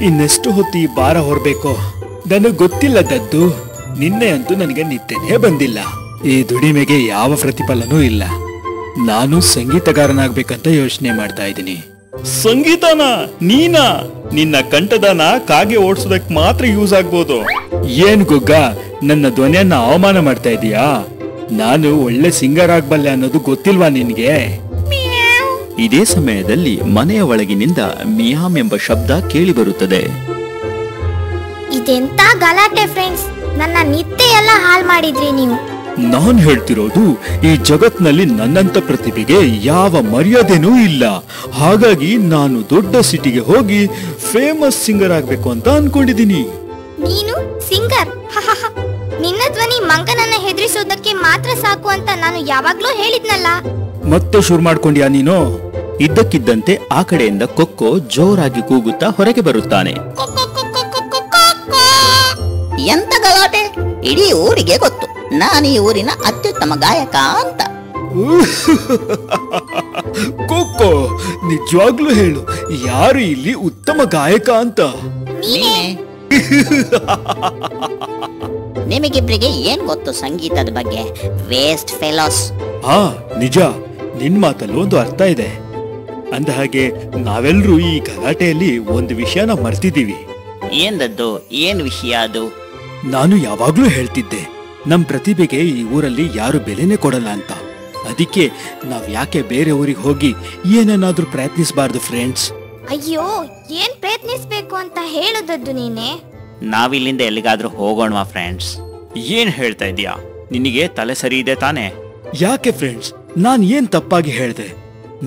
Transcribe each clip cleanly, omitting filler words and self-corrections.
ಇನ್ನೆಷ್ಟು ಹೊತ್ತು ಈ ಭಾರ ಹೊರಬೇಕು ನನಗೆ ಗೊತ್ತಿಲ್ಲ ದದ್ದು. ನಿನ್ನೆ ಅಂತೂ ನನಗೆ ನಿದ್ದೆನೇ ಬಂದಿಲ್ಲ. ಈ ದುಡಿಮೆಗೆ ಯಾವ ಪ್ರತಿಫಲನೂ ಇಲ್ಲ. ನಾನು ಸಂಗೀತಗಾರನಾಗ್ಬೇಕಂತ ಯೋಚನೆ ಮಾಡ್ತಾ ಇದ್ದೀನಿ. ಸಂಗೀತನ ನೀನಾ? ನಿನ್ನ ಕಂಠದಾನ ಕಾಗೆ ಓಡಿಸೋದಕ್ ಮಾತ್ರ ಯೂಸ್ ಆಗ್ಬೋದು. ಏನ್ ಗುಗ್ಗ, ನನ್ನ ಧ್ವನಿಯನ್ನ ಅವಮಾನ ಮಾಡ್ತಾ ಇದೀಯಾ? ನಾನು ಒಳ್ಳೆ ಸಿಂಗರ್ ಆಗ್ಬಲ್ಲೆ ಅನ್ನೋದು ಗೊತ್ತಿಲ್ವಾ ನಿನ್ಗೆ? ಇದೇ ಸಮಯದಲ್ಲಿ ಮನೆಯ ಒಳಗಿನಿಂದ ಮಿಯಾಮ್ ಎಂಬ ಶಬ್ದ ಕೇಳಿಬರುತ್ತದೆ. ಇದೆಂತ ಗಲಾಟೆ ಫ್ರೆಂಡ್ಸ್, ನನ್ನ ನಿದ್ದೆ ಎಲ್ಲ ಹಾಳು ಮಾಡಿದ್ರಿ ನೀವು. ನಾನ್ ಹೇಳ್ತಿರೋದು, ಈ ಜಗತ್ನಲ್ಲಿ ನನ್ನಂತ ಪ್ರತಿಭೆಗೆ ಯಾವ ಮರ್ಯಾದೆನೂ ಇಲ್ಲ. ಹಾಗಾಗಿ ನಾನು ದೊಡ್ಡ ಸಿಟಿಗೆ ಹೋಗಿ ಫೇಮಸ್ ಸಿಂಗರ್ ಆಗ್ಬೇಕು ಅಂತ ಅನ್ಕೊಂಡಿದೀನಿ. ನೀನು ಸಿಂಗರ್? ನಿನ್ನ ಧ್ವನಿ ಮಂಗನನ್ನ ಹೆದರಿಸೋದಕ್ಕೆ ಮಾತ್ರ ಸಾಕು ಅಂತ ನಾನು ಯಾವಾಗ್ಲೂ ಹೇಳಿದ್ನಲ್ಲ. ಮತ್ತೆ ಶುರು ಮಾಡ್ಕೊಂಡ್ಯಾ ನೀನು? ಇದ್ದಕ್ಕಿದ್ದಂತೆ ಆ ಕಡೆಯಿಂದ ಕೊಕ್ಕೋ ಜೋರಾಗಿ ಕೂಗುತ್ತಾ ಹೊರಗೆ ಬರುತ್ತಾನೆ. ಎಂತ ಗಲಾಟೆ! ಇಡೀ ಊರಿಗೆ ಗೊತ್ತು ನಾನು ಈ ಊರಿನ ಅತ್ಯುತ್ತಮ ಗಾಯಕ ಅಂತ. ಕೊಕ್ಕೋ, ನಿಜವಾಗ್ಲೂ ಹೇಳು, ಯಾರು ಇಲ್ಲಿ ಉತ್ತಮ ಗಾಯಕ ಅಂತ? ನಿಮಗಿಬ್ರಿಗೆ ಏನ್ ಗೊತ್ತು ಸಂಗೀತದ ಬಗ್ಗೆ? Waste fellows. ಹಾ ನಿಜ, ನಿನ್ ಮಾತಲ್ಲೂ ಒಂದು ಅರ್ಥ ಇದೆ. ಅಂದ ಹಾಗೆ ನಾವೆಲ್ಲರೂ ಈ ಗಲಾಟೆಯಲ್ಲಿ ಒಂದು ವಿಷಯನ ಮರ್ತಿದೀವಿ. ಏನದ್ದು? ಏನ್ ವಿಷಯ ಅದು? ನಾನು ಯಾವಾಗ್ಲೂ ಹೇಳ್ತಿದ್ದೆ, ನಮ್ ಪ್ರತಿಭೆಗೆ ಈ ಊರಲ್ಲಿ ಯಾರು ಬೆಲೆನೇ ಕೊಡಲ್ಲ ಅಂತ. ಅದಕ್ಕೆ ನಾವ್ ಯಾಕೆ ಬೇರೆ ಊರಿಗೆ ಹೋಗಿ ಏನನ್ನಾದ್ರೂ ಪ್ರಯತ್ನಿಸಬಾರ್ದು ಫ್ರೆಂಡ್ಸ್? ಅಯ್ಯೋ, ಏನ್ ಪ್ರಯತ್ನಿಸ್ಬೇಕು ಅಂತ ಹೇಳುದದ್ದು ನೀನೆ? ನಾವಿಲ್ಲಿಂದ ಎಲ್ಲಿಗಾದ್ರೂ ಹೋಗೋಣ ಫ್ರೆಂಡ್ಸ್. ಏನ್ ಹೇಳ್ತಾ ಇದೀಯಾ? ನಿನಗೆ ತಲೆ ಸರಿ ಇದೆ ತಾನೆ? ಯಾಕೆ ಫ್ರೆಂಡ್ಸ್, ನಾನ್ ಏನ್ ತಪ್ಪಾಗಿ ಹೇಳ್ದೆ?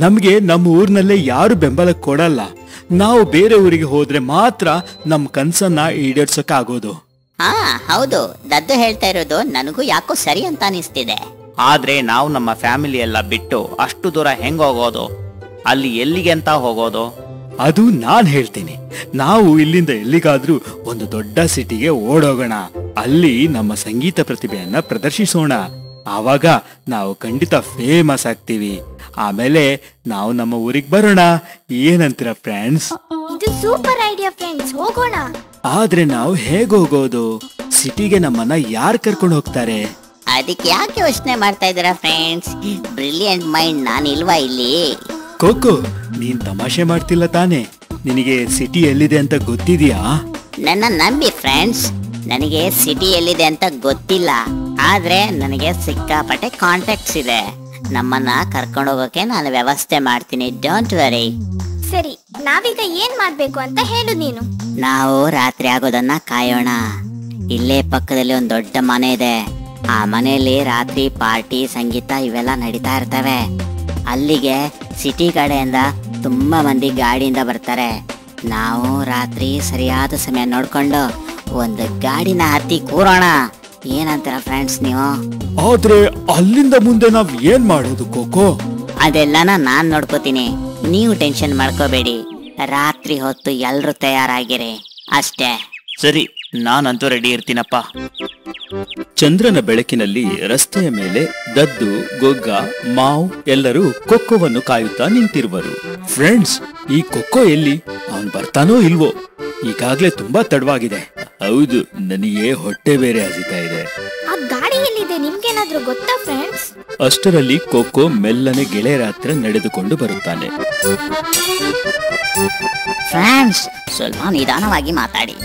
ನಮ್ಗೆ ನಮ್ಮ ಊರ್ನಲ್ಲೇ ಯಾರು ಬೆಂಬಲ ಕೊಡಲ್ಲ. ನಾವು ಬೇರೆ ಊರಿಗೆ ಹೋದ್ರೆ ಮಾತ್ರ ನಮ್ ಕನ್ಸನ್ನ ಈಡೇರ್ಸಕ್ ಆಗೋದು. ಹಾ ಹೌದು, ದದ್ದು ಹೇಳ್ತಾ ಇರೋದು ನನಗೂ ಯಾಕೋ ಸರಿ ಅಂತ ಅನಿಸ್ತಿದೆ. ಆದ್ರೆ ನಾವು ನಮ್ಮ ಫ್ಯಾಮಿಲಿ ಎಲ್ಲ ಬಿಟ್ಟು ಅಷ್ಟು ದೂರ ಹೆಂಗ್ ಹೋಗೋದು? ಅಲ್ಲಿ ಎಲ್ಲಿಗೆ ಅಂತ ಹೋಗೋದು? ಅದು ನಾನ್ ಹೇಳ್ತೀನಿ. ನಾವು ಇಲ್ಲಿಂದ ಎಲ್ಲಿಗಾದ್ರೂ ಒಂದು ದೊಡ್ಡ ಸಿಟಿಗೆ ಓಡೋಗೋಣ. ಅಲ್ಲಿ ನಮ್ಮ ಸಂಗೀತ ಪ್ರತಿಭೆಯನ್ನ ಪ್ರದರ್ಶಿಸೋಣ. ಆವಾಗ ನಾವು ಖಂಡಿತ ಫೇಮಸ್ ಆಗ್ತೀವಿ. ಆಮೇಲೆ ನಾವು ನಮ್ಮ ಊರಿಗೆ ಬರೋಣ. ಏನಂತೀರ ಫ್ರೆಂಡ್ಸ್? ಇದು ಸೂಪರ್ ಐಡಿಯಾ ಫ್ರೆಂಡ್ಸ್, ಹೋಗೋಣ. ಆದ್ರೆ ನಾವು ಹೇಗ್ ಹೋಗೋದು? ಸಿಟಿಗೆ ನಮ್ಮನ್ನ ಯಾರು ಕರ್ಕೊಂಡು ಹೋಗ್ತಾರೆ? ಅದಕ್ಕೆ ಯಾಕೆ ಯೋಚನೆ ಮಾಡ್ತಾ ಇದ್ದೀರಾ ಫ್ರೆಂಡ್ಸ್? ಬ್ರಿಲಿಯಂಟ್ ಮೈಂಡ್ ನಾನಿಲ್ವಾ ಇಲ್ಲಿ? ಕೋಕೋ, ನೀನ್ ತಮಾಷೆ ಮಾಡ್ತಿಲ್ಲ ತಾನೆ? ನಿನಗೆ ಸಿಟಿ ಎಲ್ಲಿದೆ ಅಂತ ಗೊತ್ತಿದ್ಯಾ? ನನ್ನ ನಂಬಿ ಫ್ರೆಂಡ್ಸ್, ನನಗೆ ಸಿಟಿ ಎಲ್ಲಿದೆ ಅಂತ ಗೊತ್ತಿಲ್ಲ. ಆದ್ರೆ ನನಗೆ ಸಿಕ್ಕಾಪಟ್ಟೆ ಕಾಂಟ್ಯಾಕ್ಟ್ಸ್ ಇದೆ. ನಮ್ಮನ್ನ ಕರ್ಕೊಂಡು ಹೋಗೋಕೆ ನಾನು ವ್ಯವಸ್ಥೆ ಮಾಡ್ತೀನಿ. Don't worry. ಸರಿ, ನಾವೀಗ ಏನ್ ಮಾಡ್ಬೇಕು ಅಂತ ಹೇಳು ನೀನು. ನಾವು ರಾತ್ರಿ ಆಗೋದನ್ನ ಕಾಯೋಣ. ಇಲ್ಲೇ ಪಕ್ಕದಲ್ಲಿ ಒಂದು ದೊಡ್ಡ ಮನೆ ಇದೆ. ಆ ಮನೆಯಲ್ಲಿ ರಾತ್ರಿ ಪಾರ್ಟಿ, ಸಂಗೀತ ಇವೆಲ್ಲ ನಡೀತಾ ಇರ್ತವೆ. ಅಲ್ಲಿಗೆ ಸಿಟಿ ಕಡೆಯಿಂದ ತುಂಬಾ ಮಂದಿ ಗಾಡಿಯಿಂದ ಬರ್ತಾರೆ. ನಾವು ರಾತ್ರಿ ಸರಿಯಾದ ಸಮಯ ನೋಡ್ಕೊಂಡು ಒಂದು ಗಾಡಿನ ಹತ್ತಿ ಕೂರೋಣ. ಏನಂತೀರ ಫ್ರೆಂಡ್ಸ್ ನೀವು? ಆದ್ರೆ ಅಲ್ಲಿಂದ ಮುಂದೆ ನಾವ್ ಏನ್ ಮಾಡೋದು ಕೋಕೋ? ಅದೆಲ್ಲನ ನಾನ್ ನೋಡ್ಕೋತೀನಿ, ನೀವು ಟೆನ್ಷನ್ ಮಾಡ್ಕೋಬೇಡಿ. ರಾತ್ರಿ ಹೊತ್ತು ಎಲ್ರು ತಯಾರಾಗಿರಿ ಅಷ್ಟೇ. ಸರಿ, ನಾನಂತೂ ರೆಡಿ ಇರ್ತೀನಪ್ಪ. ಚಂದ್ರನ ಬೆಳಕಿನಲ್ಲಿ ರಸ್ತೆಯ ಮೇಲೆ ದದ್ದು, ಗೊಗ್ಗ, ಮಾವ್ ಎಲ್ಲರೂ ಕೊಕ್ಕೋವನ್ನು ಕಾಯುತ್ತಾ ನಿಂತಿರುವರು. ಫ್ರೆಂಡ್ಸ್, ಈ ಕೊಕ್ಕೋ ಎಲ್ಲಿ? ಅವನ್ ಬರ್ತಾನೋ ಇಲ್ವೋ? ಈಗಾಗ್ಲೇ ತುಂಬಾ ತಡವಾಗಿದೆ. ಹೌದು, ನನಗೆ ಹೊಟ್ಟೆ ಬೇರೆ ಹಸಿತಾ ಇದೆ. ಆ ಗಾಡಿ ಎಲ್ಲಿದೆ ನಿಮ್ಗೇನಾದ್ರೂ ಗೊತ್ತಾ ಫ್ರೆಂಡ್ಸ್? ಅಷ್ಟರಲ್ಲಿ ಕೊಕ್ಕೋ ಮೆಲ್ಲನೆ ಗೆಳೆಯರ ಹತ್ರ ನಡೆದುಕೊಂಡು ಬರುತ್ತಾನೆ. ಫ್ರೆಂಡ್ಸ್, ಸ್ವಲ್ಪ ನಿಧಾನವಾಗಿ ಮಾತಾಡಿ.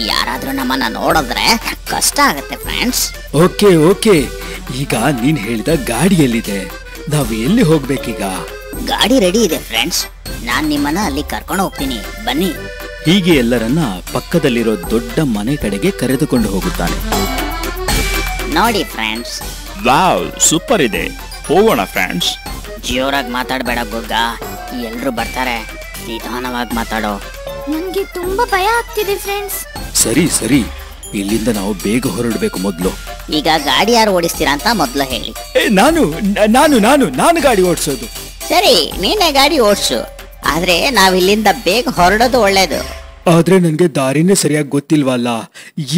ಯಾರಾದ್ರೂ ನಮ್ಮನ್ನ ನೋಡಿದ್ರೆ ಕಷ್ಟ ಆಗತ್ತೆ ಫ್ರೆಂಡ್ಸ್. ಓಕೆ ಓಕೆ, ಈಗ ನೀನ್ ಹೇಳಿದ ಗಾಡಿ ಎಲ್ಲಿದೆ? ನಾವ್ ಎಲ್ಲಿ ಹೋಗ್ಬೇಕೀಗ? ಗಾಡಿ ರೆಡಿ ಇದೆ ಫ್ರೆಂಡ್ಸ್, ನಾನ್ ನಿಮ್ಮನ್ನ ಅಲ್ಲಿ ಕರ್ಕೊಂಡು ಹೋಗ್ತೀನಿ, ಬನ್ನಿ. ಹೀಗೆ ಎಲ್ಲರನ್ನ ಪಕ್ಕದಲ್ಲಿರೋ ದೊಡ್ಡ ಮನೆ ಕಡೆಗೆ ಕರೆದುಕೊಂಡು ಹೋಗುತ್ತಾನೆ. ನೋಡಿ ಫ್ರೆಂಡ್ಸ್. ವಾವ್, ಸೂಪರ್ ಇದೆ, ಹೋಗೋಣ ಫ್ರೆಂಡ್ಸ್. ಜೋರಾಗಿ ಮಾತಾಡ್ಬೇಡ ಗೊಗ್ಗ, ಎಲ್ರು ಬರ್ತಾರೆ. ನಿಧಾನವಾಗಿ ಮಾತಾಡೋ. ನನ್ಗೆ ತುಂಬಾ ಭಯ ಆಗ್ತಿದೆ ಫ್ರೆಂಡ್ಸ್. ಸರಿ ಸರಿ, ಇಲ್ಲಿಂದ ನಾವು ಬೇಗ ಹೊರಡಬೇಕು. ಮೊದ್ಲು ಈಗ ಗಾಡಿ ಯಾರು ಓಡಿಸ್ತೀರಾ ಅಂತ ಮೊದ್ಲು ಹೇಳಿ. ನಾನು ನಾನು ನಾನು ನಾನು ಗಾಡಿ ಓಡಿಸೋದು. ಸರಿ, ನೀನೇ ಗಾಡಿ ಓಡಿಸು. ಆದ್ರೆ ನಾವಿಲ್ಲಿಂದ ಬೇಗ ಹೊರಡೋದು ಒಳ್ಳೇದು. ಆದ್ರೆ ನನ್ಗೆ ದಾರಿನೇ ಸರಿಯಾಗಿ ಗೊತ್ತಿಲ್ವಲ್ಲ.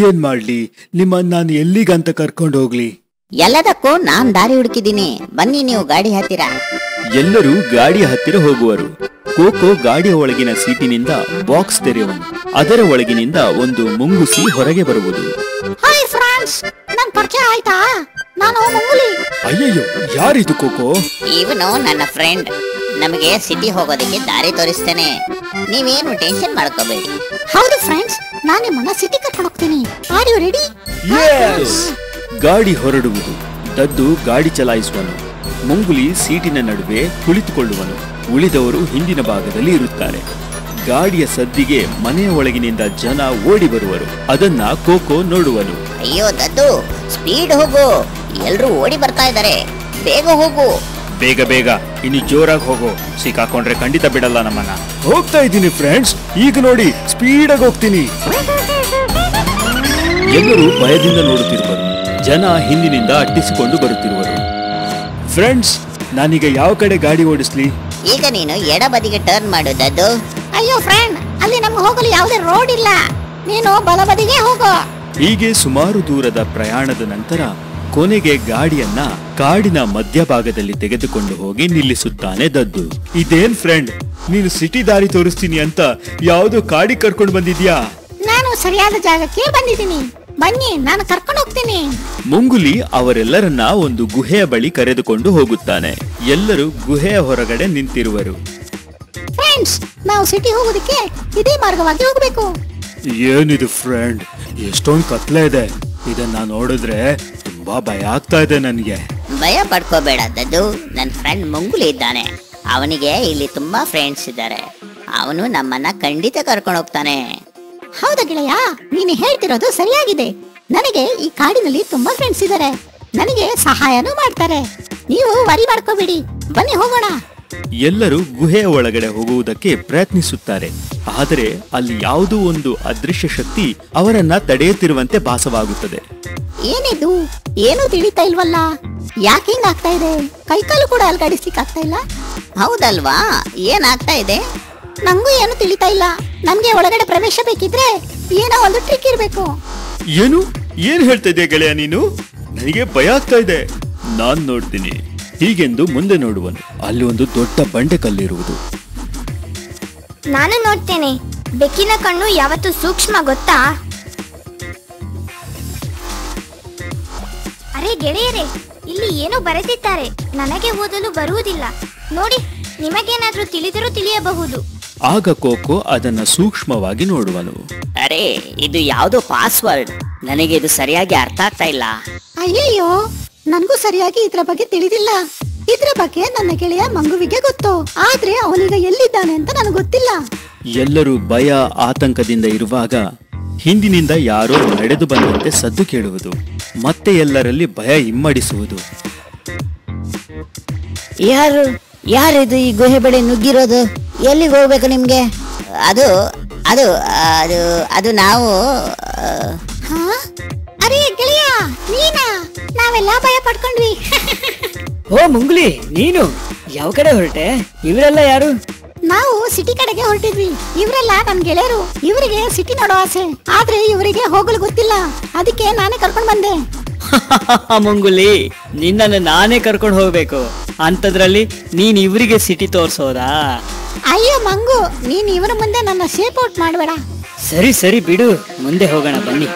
ಏನ್ ಮಾಡ್ಲಿ? ನಿಮ್ಮನ್ನ ನಾನು ಎಲ್ಲಿಗಂತ ಕರ್ಕೊಂಡು ಹೋಗ್ಲಿ? ಎಲ್ಲದಕ್ಕೂ ನಾನ್ ದಾರಿ ಹುಡುಕಿದ್ದೀನಿ, ಬನ್ನಿ ನೀವು ಗಾಡಿ ಹತ್ತಿರ. ಎಲ್ಲರೂ ಗಾಡಿಯ ಹತ್ತಿರ ಹೋಗುವರು. ಕೋಕೋ ಗಾಡಿಯ ಒಳಗಿನ ಸೀಟಿನಿಂದ ಬಾಕ್ಸ್ ತೆರೆಯುವನು. ಅದರ ಒಳಗಿನಿಂದ ಒಂದು ಮುಂಗುಸಿ ಹೊರಗೆ ಬರುವುದು. ಹಾಯ್ ಫ್ರೆಂಡ್ಸ್, ನನ್ ಪರಿಚಯ ಆಯ್ತಾ? ನಾನು ಮುಂಗುಲಿ. ಅಯ್ಯಯ್ಯೋ, ಯಾರಿದು ಕೋಕೋ? ಇವನು ನನ್ನ ಫ್ರೆಂಡ್. ನಮಗೆ ಸಿಟಿ ಹೋಗೋದಕ್ಕೆ ದಾರಿ ತೋರಿಸ್ತೇನೆ, ನೀವೇನು ಟೆನ್ಷನ್ ಮಾಡ್ಕೋಬೇಡಿ. ಹೌದು ಫ್ರೆಂಡ್ಸ್, ನಾನು ನಿಮ್ಮನ್ನ ಸಿಟಿ ಕರ್ಕೊಂಡು ಹೋಗ್ತೀನಿ. Are you ready? ಗಾಡಿ ಹೊರಡುವುದು. ದದ್ದು ಗಾಡಿ ಚಲಾಯಿಸುವನು. ಮುಂಗುಲಿ ಸೀಟಿನ ನಡುವೆ ಕುಳಿತುಕೊಳ್ಳುವನು. ಉಳಿದವರು ಹಿಂದಿನ ಭಾಗದಲ್ಲಿ ಇರುತ್ತಾರೆ. ಗಾಡಿಯ ಸದ್ದಿಗೆ ಮನೆಯ ಒಳಗಿನಿಂದ ಜನ ಓಡಿ ಬರುವರು. ಅದನ್ನ ಕೋಕೋ ನೋಡುವನು. ಅಯ್ಯೋ ದದ್ದು, ಸ್ಪೀಡ್ ಹೋಗು, ಎಲ್ರೂ ಓಡಿ ಬರ್ತಾ ಇದ್ದಾರೆ, ಬೇಗ ಹೋಗು. ಬೇಗ ಬೇಗ, ಇನ್ನು ಜೋರಾಗಿ ಹೋಗೋ, ಸಿಕ್ಕಾಕೊಂಡ್ರೆ ಖಂಡಿತ ಬಿಡಲ್ಲ ನಮ್ಮನ್ನ. ಹೋಗ್ತಾ ಇದ್ದೀನಿ ಫ್ರೆಂಡ್ಸ್, ಈಗ ನೋಡಿ ಸ್ಪೀಡಾಗಿ ಹೋಗ್ತೀನಿ. ಎಲ್ಲರೂ ಭಯದಿಂದ ನೋಡುತ್ತಿರುವರು. ಜನ ಹಿಂದಿನಿಂದ ಅಟ್ಟಿಸಿಕೊಂಡು ಬರುತ್ತಿರುವರು. ಫ್ರೆಂಡ್ಸ್, ನಾನೀಗ ಯಾವ ಕಡೆ ಗಾಡಿ ಓಡಿಸ್ಲಿ? ಈಗ ನೀನು ಎಡ ಬದಿಗೆ ಟರ್ನ್ ಮಾಡು ದದ್ದು. ಅಯ್ಯೋ ಫ್ರೆಂಡ್, ಅಲ್ಲಿ ನಮ್ಗೆ ಹೋಗಲು ಯಾವುದೇ ರೋಡ್ ಇಲ್ಲ, ನೀನು ಬಲಬದಿಗೆ ಹೋಗು. ಹೀಗೆ ಸುಮಾರು ದೂರದ ಪ್ರಯಾಣದ ನಂತರ ಕೊನೆಗೆ ಗಾಡಿಯನ್ನ ಕಾಡಿನ ಮಧ್ಯಭಾಗದಲ್ಲಿ ತೆಗೆದುಕೊಂಡು ಹೋಗಿ ನಿಲ್ಲಿಸುತ್ತಾನೆ ದದ್ದು. ಇದೇನ್ ಫ್ರೆಂಡ್, ನೀನು ಸಿಟಿ ದಾರಿ ತೋರಿಸ್ತೀನಿ ಅಂತ ಯಾವುದೋ ಕಾಡಿಗೆ ಕರ್ಕೊಂಡು ಬಂದಿದ್ಯಾ? ನಾನು ಸರಿಯಾದ ಜಾಗಕ್ಕೆ ಬಂದಿದ್ದೀನಿ, ಬನ್ನಿ ನಾನು ಕರ್ಕೊಂಡು ಹೋಗ್ತೀನಿ. ಮುಂಗುಲಿ ಅವರೆಲ್ಲರನ್ನ ಒಂದು ಗುಹೆಯ ಬಳಿ ಕರೆದುಕೊಂಡು ಹೋಗುತ್ತಾನೆ. ಎಲ್ಲರೂ ಗುಹೆಯ ಹೊರಗಡೆ ನಿಂತಿರುವರು. ಫ್ರೆಂಡ್ಸ್, ನಾವು ಸಿಟಿ ಹೋಗೋದಕ್ಕೆ ಇದೇ ಮಾರ್ಗವಾಗಿ ಹೋಗಬೇಕು. ಏನಿದು ಫ್ರೆಂಡ್, ಎಷ್ಟೊಂದು ಕತ್ಲೆ ಇದೆ. ಇದನ್ನ ನೋಡಿದ್ರೆ ತುಂಬಾ ಭಯ ಆಗ್ತಾ ಇದೆ ನನಗೆ. ಭಯ ಪಡ್ಕೋಬೇಡ ದದ್ದು, ನನ್ನ ಫ್ರೆಂಡ್ ಮುಂಗುಲಿ ಇದ್ದಾನೆ. ಅವನಿಗೆ ಇಲ್ಲಿ ತುಂಬಾ ಫ್ರೆಂಡ್ಸ್ ಇದ್ದಾರೆ. ಅವನು ನಮ್ಮನ್ನ ಖಂಡಿತ ಕರ್ಕೊಂಡು ಹೋಗ್ತಾನೆ. ಹೌದಾ ಗೆಳೆಯ, ನೀನು ಹೇಳ್ತಿರೋದು ಸರಿಯಾಗಿದೆ. ನನಗೆ ಈ ಕಾಡಿನಲ್ಲಿ ತುಂಬಾ ಫ್ರೆಂಡ್ಸ್ ಇದ್ದಾರೆ, ನನಗೆ ಸಹಾಯನೂ ಮಾಡ್ತಾರೆ. ನೀವು ವರಿ ಮಾಡ್ಕೋಬೇಡಿ, ಬನ್ನಿ ಹೋಗೋಣ. ಎಲ್ಲರೂ ಗುಹೆಯ ಒಳಗಡೆ ಹೋಗುವುದಕ್ಕೆ ಪ್ರಯತ್ನಿಸುತ್ತಾರೆ. ಆದರೆ ಅಲ್ಲಿ ಯಾವುದೋ ಒಂದು ಅದೃಶ್ಯ ಶಕ್ತಿ ಅವರನ್ನ ತಡೆಯುತ್ತಿರುವಂತೆ ಭಾಸವಾಗುತ್ತದೆ. ಏನಿದು, ಏನು ತಿಳಿತಾ ಇಲ್ವಲ್ಲ? ಯಾಕೆ ಹಿಂಗ ಆಗ್ತಾ ಇದೆ? ಕೈಕಾಲು ಕೂಡ ಅಲ್ಗಾಡಿಸ್ಲಿಕ್ಕೆ ಆಗ್ತಾ ಇಲ್ಲ. ಹೌದಲ್ವಾ, ಏನಾಗ್ತಾ ಇದೆ? ನಂಗೂ ಏನು ತಿಳಿತಾ ಇಲ್ಲ. ನಮ್ಗೆ ಒಳಗಡೆ ಪ್ರವೇಶ ಬೇಕಿದ್ರೆ ಏನೋ ಒಂದು ಟ್ರಿಕ್ ಇರ್ಬೇಕು. ಏನ್ ಹೇಳ್ತಾ ಇದೆಯಾ ಗೆಳೆಯ ನೀನು? ನನಗೆ ಭಯ ಆಗ್ತಾ ಇದೆ. ನಾನ್ ನೋಡ್ತೀನಿ. ಹೀಗೆಂದು ಮುಂದೆ ನೋಡುವನು. ಅಲ್ಲಿ ಒಂದು ದೊಡ್ಡ ಬಂಡೆ ಕಲ್ಲಿರುವುದು. ನಾನು ನೋಡ್ತೇನೆ. ಬೆಕ್ಕಿನ ಕಣ್ಣು ಯಾವತ್ತು ಸೂಕ್ಷ್ಮ ಗೊತ್ತಾ? ಅರೆ ಗೆಳೆಯರೇ, ಇಲ್ಲಿ ಏನೋ ಬರೆದಿದ್ದಾರೆ, ನನಗೆ ಓದಲು ಬರುವುದಿಲ್ಲ. ನೋಡಿ, ನಿಮಗೇನಾದ್ರೂ ತಿಳಿದರೂ ತಿಳಿಯಬಹುದು. ಆಗ ಕೋಕೋ ಅದನ್ನ ಸೂಕ್ಷ್ಮವಾಗಿ ನೋಡುವನು. ಅರೆ, ಇದು ಯಾವ್ದೋ ಪಾಸ್ವರ್ಡ್, ನನಗೆ ಇದು ಸರಿಯಾಗಿ ಅರ್ಥ ಆಗ್ತಾ ಇಲ್ಲ. ಅಯ್ಯಯ್ಯೋ, ನನ್ಗೂ ಸರಿಯಾಗಿ ಇದ್ರ ಬಗ್ಗೆ ತಿಳಿದಿಲ್ಲ. ಇದ್ರ ಬಗ್ಗೆ ನನ್ನ ಗೆಳೆಯ ಮಂಗುವಿಗೆ ಗೊತ್ತು, ಆದ್ರೆ ಅವನೀಗ ಎಲ್ಲಿದ್ದಾನೆ ಅಂತ ನನಗೆ ಗೊತ್ತಿಲ್ಲ. ಎಲ್ಲರೂ ಭಯ ಆತಂಕದಿಂದ ಇರುವಾಗ ಹಿಂದಿನಿಂದ ಯಾರೋ ನಡೆದು ಬಂದಂತೆ ಸದ್ದು ಕೇಳುವುದು. ಮತ್ತೆ ಎಲ್ಲರಲ್ಲಿ ಭಯ ಇಮ್ಮಡಿಸುವುದು. ಯಾರಿದು ಈ ಗುಹೆ ಬಳಿ ನುಗ್ಗಿರೋದು? ಎಲ್ಲಿಗೆ ಹೋಗ್ಬೇಕು ನಿಮ್ಗೆ? ಅದು ಅದು ಅದು ಅದು ನಾವು ಅರೆ ಗೆಳೆಯ, ನೀನಾ? ನಾವೆಲ್ಲ ಭಯ ಪಡ್ಕೊಂಡ್ವಿ. ಓ ಮುಂಗುಲಿ, ನೀನು ಯಾವ ಕಡೆ ಹೊರಟೆ? ಇವರೆಲ್ಲ ಯಾರು? ನಾವು ಸಿಟಿ ಕಡೆಗೆ ಹೊರಟಿದ್ವಿ. ಇವರೆಲ್ಲ ನನ್ ಗೆಳೆಯರು. ಇವರಿಗೆ ಸಿಟಿ ನೋಡೋ ಆಸೆ, ಆದ್ರೆ ಇವರಿಗೆ ಹೋಗಲು ಗೊತ್ತಿಲ್ಲ. ಅದಕ್ಕೆ ನಾನೇ ಕರ್ಕೊಂಡ್ ಬಂದೆ. ಮುಂಗುಲಿ, ನಿನ್ನನ್ನು ನಾನೇ ಕರ್ಕೊಂಡು ಹೋಗ್ಬೇಕು ಅಂತದ್ರಲ್ಲಿ ನೀನ್ ಇವರಿಗೆ ಸಿಟಿ ತೋರ್ಸೋದಾ? ಅಯ್ಯೋ ಮಂಗು, ನೀನ್ ಇವರ ಮುಂದೆ ನನ್ನ ಶೇಪ್ ಔಟ್ ಮಾಡಬೇಡ. ಸರಿ ಸರಿ ಬಿಡು, ಮುಂದೆ ಹೋಗೋಣ ಬನ್ನಿ.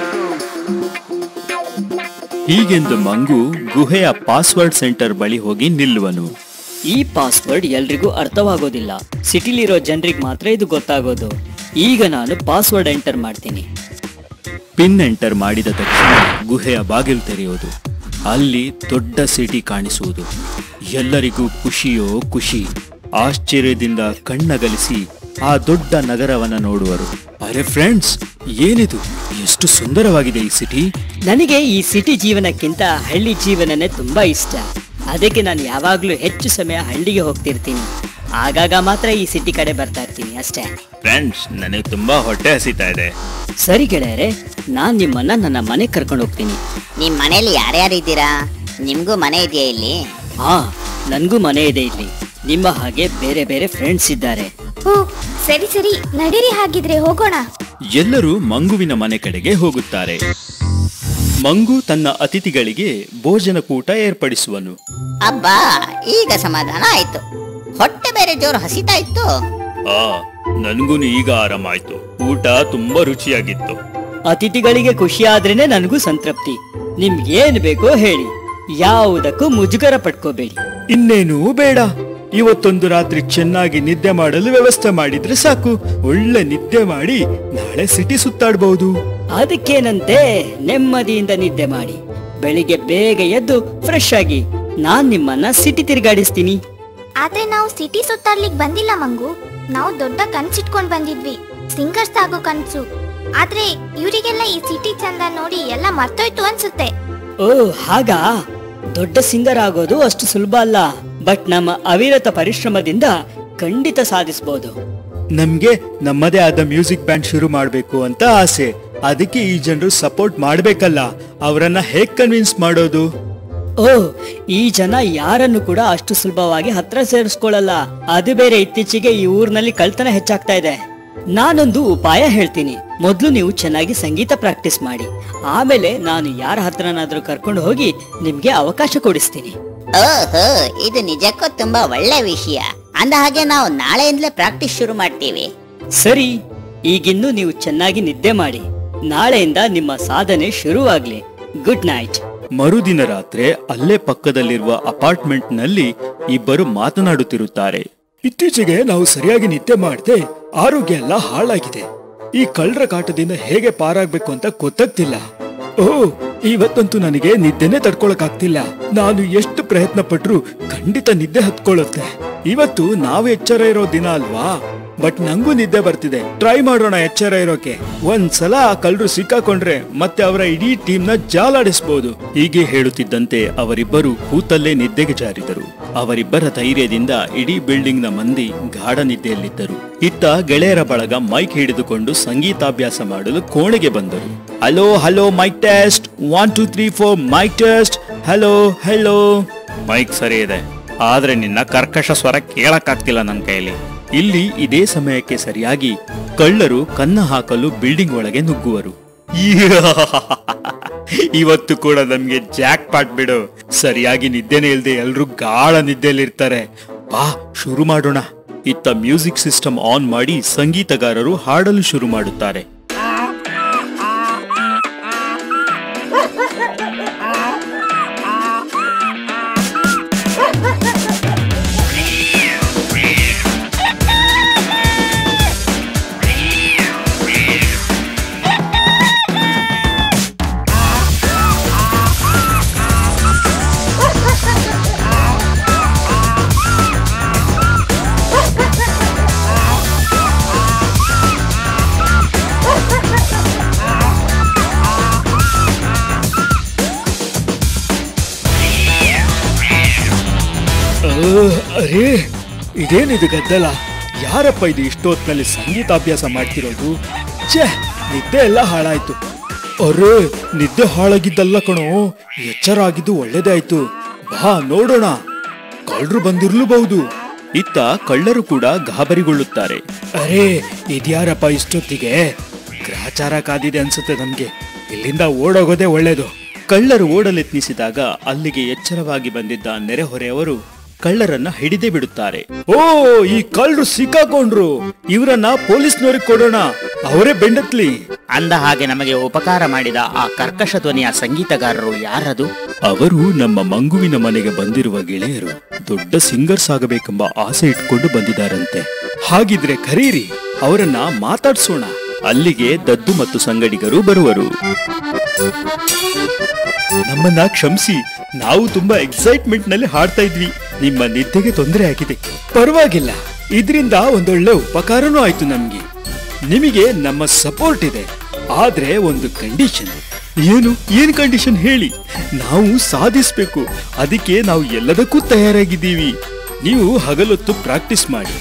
ಹೀಗೆಂದು ಮಂಗು ಗುಹೆಯ ಪಾಸ್ವರ್ಡ್ ಸೆಂಟರ್ ಬಳಿ ಹೋಗಿ ನಿಲ್ಲುವನು. ಈ ಪಾಸ್ವರ್ಡ್ ಎಲ್ರಿಗೂ ಅರ್ಥವಾಗೋದಿಲ್ಲ, ಸಿಟಿಲಿರೋ ಜನರಿಗೆ ಮಾತ್ರ ಇದು ಗೊತ್ತಾಗೋದು. ಈಗ ನಾನು ಪಾಸ್ವರ್ಡ್ ಎಂಟರ್ ಮಾಡ್ತೀನಿ. ಪಿನ್ ಎಂಟರ್ ಮಾಡಿದ ತಕ್ಷಣ ಗುಹೆಯ ಬಾಗಿಲು ತೆರೆಯುವುದು. ಅಲ್ಲಿ ದೊಡ್ಡ ಸಿಟಿ ಕಾಣಿಸುವುದು. ಎಲ್ಲರಿಗೂ ಖುಷಿಯೋ ಖುಷಿ. ಆಶ್ಚರ್ಯದಿಂದ ಕಣ್ಣಗಲಿಸಿ ಆ ದೊಡ್ಡ ನಗರವನ್ನ ನೋಡುವರು. ಅರೆ ಫ್ರೆಂಡ್ಸ್, ಏನಿದು? ಎಷ್ಟು ಸುಂದರವಾಗಿದೆ ಈ ಸಿಟಿ. ನನಗೆ ಈ ಸಿಟಿ ಜೀವನಕ್ಕಿಂತ ಹಳ್ಳಿ ಜೀವನನೇ ತುಂಬಾ ಇಷ್ಟ. ಅದಕ್ಕೆ ನಾನು ಯಾವಾಗ್ಲೂ ಹೆಚ್ಚು ಸಮಯ ಹಳ್ಳಿಗೆ ಹೋಗ್ತಿರ್ತೀನಿ. ಆಗಾಗ ಮಾತ್ರ ಈ ಸಿಟಿ ಕಡೆ ಬರ್ತಾ ಇರ್ತೀನಿ ಅಷ್ಟೇ. ಫ್ರೆಂಡ್ಸ್, ನನಗೆ ತುಂಬಾ ಹೊಟ್ಟೆ ಹಸಿತಾ ಇದೆ. ಸರಿ ಗೆಳೆಯರೆ, ನಾನ್ ನಿಮ್ಮನ್ನ ನನ್ನ ಮನೆ ಕರ್ಕೊಂಡು ಹೋಗ್ತೀನಿ. ನಿಮ್ ಮನೇಲಿ ಯಾರ್ಯಾರಿದ್ದೀರಾ? ನಿಮ್ಗೂ ಮನೆ ಇದೆಯಾ ಇಲ್ಲಿ? ಹಾ, ನನ್ಗೂ ಮನೆ ಇದೆ ಇಲ್ಲಿ. ನಿಮ್ಮ ಹಾಗೆ ಬೇರೆ ಬೇರೆ ಫ್ರೆಂಡ್ಸ್ ಇದ್ದಾರೆ. ಓ ಸರಿ ಸರಿ, ನಡೀರಿ, ಹಾಗಿದ್ರೆ ಹೋಗೋಣ. ಎಲ್ಲರೂ ಮಂಗುವಿನ ಮನೆ ಕಡೆಗೆ ಹೋಗುತ್ತಾರೆ. ಮಂಗು ತನ್ನ ಅತಿಥಿಗಳಿಗೆ ಭೋಜನ ಕೂಟ ಏರ್ಪಡಿಸುವನು. ಅಬ್ಬಾ, ಈಗ ಸಮಾಧಾನ ಆಯ್ತು. ಹೊಟ್ಟೆ ಬೇರೆ ಜೋರು ಹಸಿತಾ ಇತ್ತು. ನನ್ಗೂ ಈಗ ಆರಾಮಾಯ್ತು. ಊಟ ತುಂಬಾ ರುಚಿಯಾಗಿತ್ತು. ಅತಿಥಿಗಳಿಗೆ ಖುಷಿ ಆದ್ರೇನೆ ನನಗೂ ಸಂತೃಪ್ತಿ. ನಿಮ್ಗೇನ್ ಬೇಕೋ ಹೇಳಿ, ಯಾವುದಕ್ಕೂ ಮುಜುಗರ ಪಡ್ಕೋಬೇಡಿ. ಇನ್ನೇನೂ ಬೇಡ. ಇವತ್ತೊಂದು ರಾತ್ರಿ ಚೆನ್ನಾಗಿ ನಿದ್ದೆ ಮಾಡಲು ವ್ಯವಸ್ಥೆ ಮಾಡಿದ್ರೆ ಸಾಕು. ಒಳ್ಳೆ ನಿದ್ದೆ ಮಾಡಿ ನಾಳೆ ಸಿಟಿ ಸುತ್ತಾಡ್ಬಹುದು. ಅದಕ್ಕೇನಂತೆ, ನೆಮ್ಮದಿಯಿಂದ ನಿದ್ದೆ ಮಾಡಿ ಬೆಳಿಗ್ಗೆ ಬೇಗ ಎದ್ದು ಫ್ರೆಶ್ ಆಗಿ ನಾನ್ ನಿಮ್ಮನ್ನ ಸಿಟಿ ತಿರುಗಾಡಿಸ್ತೀನಿ. ಆದ್ರೆ ನಾವು ಸಿಟಿ ಸುತ್ತಾಡ್ಲಿಕ್ ಬಂದಿಲ್ಲ ಮಂಗು. ನಾವು ದೊಡ್ಡ ಕನ್ಸಿಟ್ಕೊಂಡ್ ಬಂದಿದ್ವಿ, ಸಿಂಗರ್ಸ್ ಆಗೋ ಕನ್ಸು. ಆದ್ರೆ ಇವರಿಗೆಲ್ಲ ಈ ಸಿಟಿ ಚಂದ ನೋಡಿ ಎಲ್ಲ ಮರ್ತೋಯ್ತು ಅನ್ಸುತ್ತೆ. ಓ ಹಾಗಾ? ದೊಡ್ಡ ಸಿಂಗರ್ ಆಗೋದು ಅಷ್ಟು ಸುಲಭ ಅಲ್ಲ. ಬಟ್ ನಮ್ಮ ಅವಿರತ ಪರಿಶ್ರಮದಿಂದ ಖಂಡಿತ ಸಾಧಿಸಬಹುದು. ನಮ್ಗೆ ನಮ್ಮದೇ ಆದ ಮ್ಯೂಸಿಕ್ ಬ್ಯಾಂಡ್ ಶುರು ಮಾಡ್ಬೇಕು ಅಂತ ಆಸೆ. ಅದಕ್ಕೆ ಈ ಜನರು ಸಪೋರ್ಟ್ ಮಾಡ್ಬೇಕಲ್ಲ. ಅವರನ್ನ ಹೇಗ್ ಕನ್ವಿನ್ಸ್ ಮಾಡೋದು? ಓಹ್, ಈ ಜನ ಯಾರನ್ನು ಕೂಡ ಅಷ್ಟು ಸುಲಭವಾಗಿ ಹತ್ರ ಸೇರಿಸ್ಕೊಳ್ಳಲ್ಲ. ಅದು ಬೇರೆ ಇತ್ತೀಚೆಗೆ ಈ ಊರಿನಲ್ಲಿ ಕಳ್ತನ ಹೆಚ್ಚಾಗ್ತಾ ಇದೆ. ನಾನೊಂದು ಉಪಾಯ ಹೇಳ್ತೀನಿ. ಮೊದ್ಲು ನೀವು ಚೆನ್ನಾಗಿ ಸಂಗೀತ ಪ್ರಾಕ್ಟೀಸ್ ಮಾಡಿ, ಆಮೇಲೆ ನಾನು ಯಾರ ಹತ್ರನಾದ್ರೂ ಕರ್ಕೊಂಡು ಹೋಗಿ ನಿಮ್ಗೆ ಅವಕಾಶ ಕೊಡಿಸ್ತೀನಿ. ಓಹೋ, ಇದು ನಿಜಕ್ಕೂ ತುಂಬಾ ಒಳ್ಳೆ ವಿಷಯ. ಅಂದ ಹಾಗೆ ನಾವು ನಾಳೆಯಿಂದಲೇ ಪ್ರಾಕ್ಟೀಸ್ ಶುರು ಮಾಡ್ತೀವಿ. ಸರಿ, ಈಗಿನ್ನು ನೀವು ಚೆನ್ನಾಗಿ ನಿದ್ದೆ ಮಾಡಿ. ನಾಳೆಯಿಂದ ನಿಮ್ಮ ಸಾಧನೆ ಶುರುವಾಗ್ಲಿ. Good night. ಮರುದಿನ ರಾತ್ರಿ ಅಲ್ಲೇ ಪಕ್ಕದಲ್ಲಿರುವ ಅಪಾರ್ಟ್ಮೆಂಟ್ ನಲ್ಲಿ ಇಬ್ಬರು ಮಾತನಾಡುತ್ತಿರುತ್ತಾರೆ. ಇತ್ತೀಚೆಗೆ ನಾವು ಸರಿಯಾಗಿ ನಿದ್ದೆ ಮಾಡದೆ ಆರೋಗ್ಯ ಎಲ್ಲ ಹಾಳಾಗಿದೆ. ಈ ಕಳ್ಳರ ಕಾಟದಿಂದ ಹೇಗೆ ಪಾರಾಗ್ಬೇಕು ಅಂತ ಗೊತ್ತಾಗ್ತಿಲ್ಲ. ಇವತ್ತಂತೂ ನನಗೆ ನಿದ್ದೆನೆ ತಡ್ಕೊಳಕ್ ನಾನು ಎಷ್ಟು ಪ್ರಯತ್ನ ಪಟ್ರು ಖಂಡಿತ ನಿದ್ದೆ ಹತ್ಕೊಳ್ಳುತ್ತೆ. ಇವತ್ತು ನಾವು ಎಚ್ಚರ ಇರೋ ದಿನ ಅಲ್ವಾ? ಬಟ್ ನಂಗೂ ನಿದ್ದೆ ಬರ್ತಿದೆ. ಟ್ರೈ ಮಾಡೋಣ ಎಚ್ಚರ ಇರೋಕೆ. ಒಂದ್ಸಲ ಆ ಕಳ್ಳರು ಸಿಕ್ಕಾಕೊಂಡ್ರೆ ಮತ್ತೆ ಅವರ ಇಡೀ ಟೀಮ್ ನ ಜಾಲಾಡಿಸಬಹುದು. ಹೀಗೆ ಹೇಳುತ್ತಿದ್ದಂತೆ ಅವರಿಬ್ಬರು ಕೂತಲ್ಲೇ ನಿದ್ದೆಗೆ ಜಾರಿದರು. ಅವರಿಬ್ಬರ ಧೈರ್ಯದಿಂದ ಇಡೀ ಬಿಲ್ಡಿಂಗ್ ನ ಮಂದಿ ಗಾಢ ನಿದ್ದೆಯಲ್ಲಿದ್ದರು. ಇತ್ತ ಗೆಳೆಯರ ಬಳಗ ಮೈಕ್ ಹಿಡಿದುಕೊಂಡು ಸಂಗೀತಾಭ್ಯಾಸ ಮಾಡಲು ಕೋಣೆಗೆ ಬಂದರು. Hello hello, mic test, 1 2 3 4 mic test. Hello hello. Mic ಸರಿ ಇದೆ, ಆದ್ರೆ ನಿನ್ನ ಕರ್ಕಶ ಸ್ವರ ಕೇಳಕ್ಕಾಗ್ತಿಲ್ಲ ನನ್ನ ಕೈಯಲ್ಲಿ. ಇಲ್ಲಿ ಇದೇ ಸಮಯಕ್ಕೆ ಸರಿಯಾಗಿ ಕಳ್ಳರು ಕನ್ನ ಹಾಕಲು ಬಿಲ್ಡಿಂಗ್ ಒಳಗೆ ನುಗ್ಗುವರು. ಇವತ್ತು ಕೂಡ ನಮ್ಗೆ ಜಾಕ್ ಪಾಟ್ ಬಿಡು. ಸರಿಯಾಗಿ ನಿದ್ದೆನೆ ಇಲ್ದೆ ಎಲ್ರು ಗಾಢ ನಿದ್ದೆಯಲ್ಲಿರ್ತಾರೆ. ಬಾ ಶುರು ಮಾಡೋಣ. ಇತ್ತ ಮ್ಯೂಸಿಕ್ ಸಿಸ್ಟಮ್ ಆನ್ ಮಾಡಿ ಸಂಗೀತಗಾರರು ಹಾಡಲು ಶುರು ಮಾಡುತ್ತಾರೆ. ಅರೇ, ಇದೇನಿದು ಗದ್ದಲ? ಯಾರಪ್ಪ ಇದು ಇಷ್ಟೊತ್ತಿನಲ್ಲಿ ಸಂಗೀತಾಭ್ಯಾಸ ಮಾಡ್ತಿರೋದು? ಛೇ, ನಿದ್ದೆ ಎಲ್ಲ ಹಾಳಾಯ್ತು. ಅರೇ, ನಿದ್ದೆ ಹಾಳಾಗಿದ್ದಲ್ಲ ಕಣೋ, ಎಚ್ಚರ ಆಗಿದ್ದು ಒಳ್ಳೇದೇ ಆಯ್ತು. ಬಾ ನೋಡೋಣ, ಕಳ್ಳರು ಬಂದಿರ್ಲೂಬಹುದು. ಇತ್ತ ಕಳ್ಳರು ಕೂಡ ಗಾಬರಿಗೊಳ್ಳುತ್ತಾರೆ. ಅರೇ, ಇದ್ಯಾರಪ್ಪ ಇಷ್ಟೊತ್ತಿಗೆ? ಗ್ರಹಚಾರ ಕಾದಿದೆ ಅನ್ಸುತ್ತೆ ನಮ್ಗೆ. ಇಲ್ಲಿಂದ ಓಡೋಗೋದೇ ಒಳ್ಳೇದು. ಕಳ್ಳರು ಓಡಲೆತ್ನಿಸಿದಾಗ ಅಲ್ಲಿಗೆ ಎಚ್ಚರವಾಗಿ ಬಂದಿದ್ದ ನೆರೆಹೊರೆಯವರು ಕಳ್ಳರನ್ನ ಹಿಡಿದೇ ಬಿಡುತ್ತಾರೆ. ಓ, ಈ ಕಳ್ಳರು ಸಿಕ್ಕಾಕೊಂಡ್ರು. ಇವರನ್ನ ಪೊಲೀಸ್ನವ್ರಿಗೆ ಕೊಡೋಣ, ಅವರೇ ಬೆಂಡತ್ಲಿ. ಅಂದ ಹಾಗೆ ನಮಗೆ ಉಪಕಾರ ಮಾಡಿದ ಆ ಕರ್ಕಶ ಧ್ವನಿಯ ಸಂಗೀತಗಾರರು ಯಾರದು? ಅವರು ನಮ್ಮ ಮಂಗುವಿನ ಮನೆಗೆ ಬಂದಿರುವ ಗೆಳೆಯರು. ದೊಡ್ಡ ಸಿಂಗರ್ಸ್ ಆಗಬೇಕೆಂಬ ಆಸೆ ಇಟ್ಕೊಂಡು ಬಂದಿದ್ದಾರಂತೆ. ಹಾಗಿದ್ರೆ ಕರೀರಿ, ಅವರನ್ನ ಮಾತಾಡ್ಸೋಣ. ಅಲ್ಲಿಗೆ ದದ್ದು ಮತ್ತು ಸಂಗಡಿಗರು ಬರುವರು. ನಮ್ಮನ್ನ ಕ್ಷಮಿಸಿ, ನಾವು ತುಂಬಾ ಎಕ್ಸೈಟ್ಮೆಂಟ್ ನಲ್ಲಿ ಹಾಡ್ತಾ ಇದ್ವಿ. ನಿಮ್ಮ ನಿದ್ದೆಗೆ ತೊಂದರೆ ಆಗಿದೆ. ಪರವಾಗಿಲ್ಲ, ಇದರಿಂದ ಒಂದೊಳ್ಳೆ ಉಪಕಾರನೂ ಆಯ್ತು ನಮ್ಗೆ. ನಿಮಗೆ ನಮ್ಮ ಸಪೋರ್ಟ್ ಇದೆ. ಆದ್ರೆ ಒಂದು ಕಂಡೀಷನ್. ಏನ್ ಕಂಡೀಷನ್ ಹೇಳಿ? ನಾವು ಸಾಧಿಸ್ಬೇಕು. ಅದಕ್ಕೆ ನಾವು ಎಲ್ಲದಕ್ಕೂ ತಯಾರಾಗಿದ್ದೀವಿ. ನೀವು ಹಗಲೊತ್ತು ಪ್ರಾಕ್ಟೀಸ್ ಮಾಡಿ,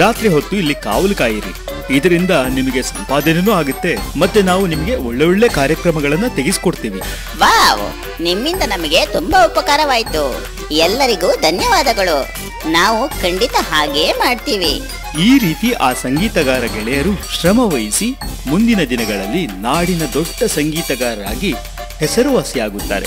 ರಾತ್ರಿ ಹೊತ್ತು ಇಲ್ಲಿ ಕಾವಲು ಕಾಯಿರಿ. ಇದರಿಂದ ನಿಮಗೆ ಸಂಪಾದನೆನೂ ಆಗುತ್ತೆ, ಮತ್ತೆ ನಾವು ನಿಮಗೆ ಒಳ್ಳೆ ಒಳ್ಳೆ ಕಾರ್ಯಕ್ರಮಗಳನ್ನ ತೆಗೆಸ್ಕೊಡ್ತೀವಿ. ವಾವ್, ನಿಮ್ಮಿಂದ ನಮಗೆ ತುಂಬಾ ಉಪಕಾರವಾಯ್ತು. ಎಲ್ಲರಿಗೂ ಧನ್ಯವಾದಗಳು. ನಾವು ಖಂಡಿತ ಹಾಗೇ ಮಾಡ್ತೀವಿ. ಈ ರೀತಿ ಆ ಸಂಗೀತಗಾರ ಗೆಳೆಯರು ಶ್ರಮ ವಹಿಸಿ ಮುಂದಿನ ದಿನಗಳಲ್ಲಿ ನಾಡಿನ ದೊಡ್ಡ ಸಂಗೀತಗಾರರಾಗಿ ಹೆಸರುವಾಸಿಯಾಗುತ್ತಾರೆ.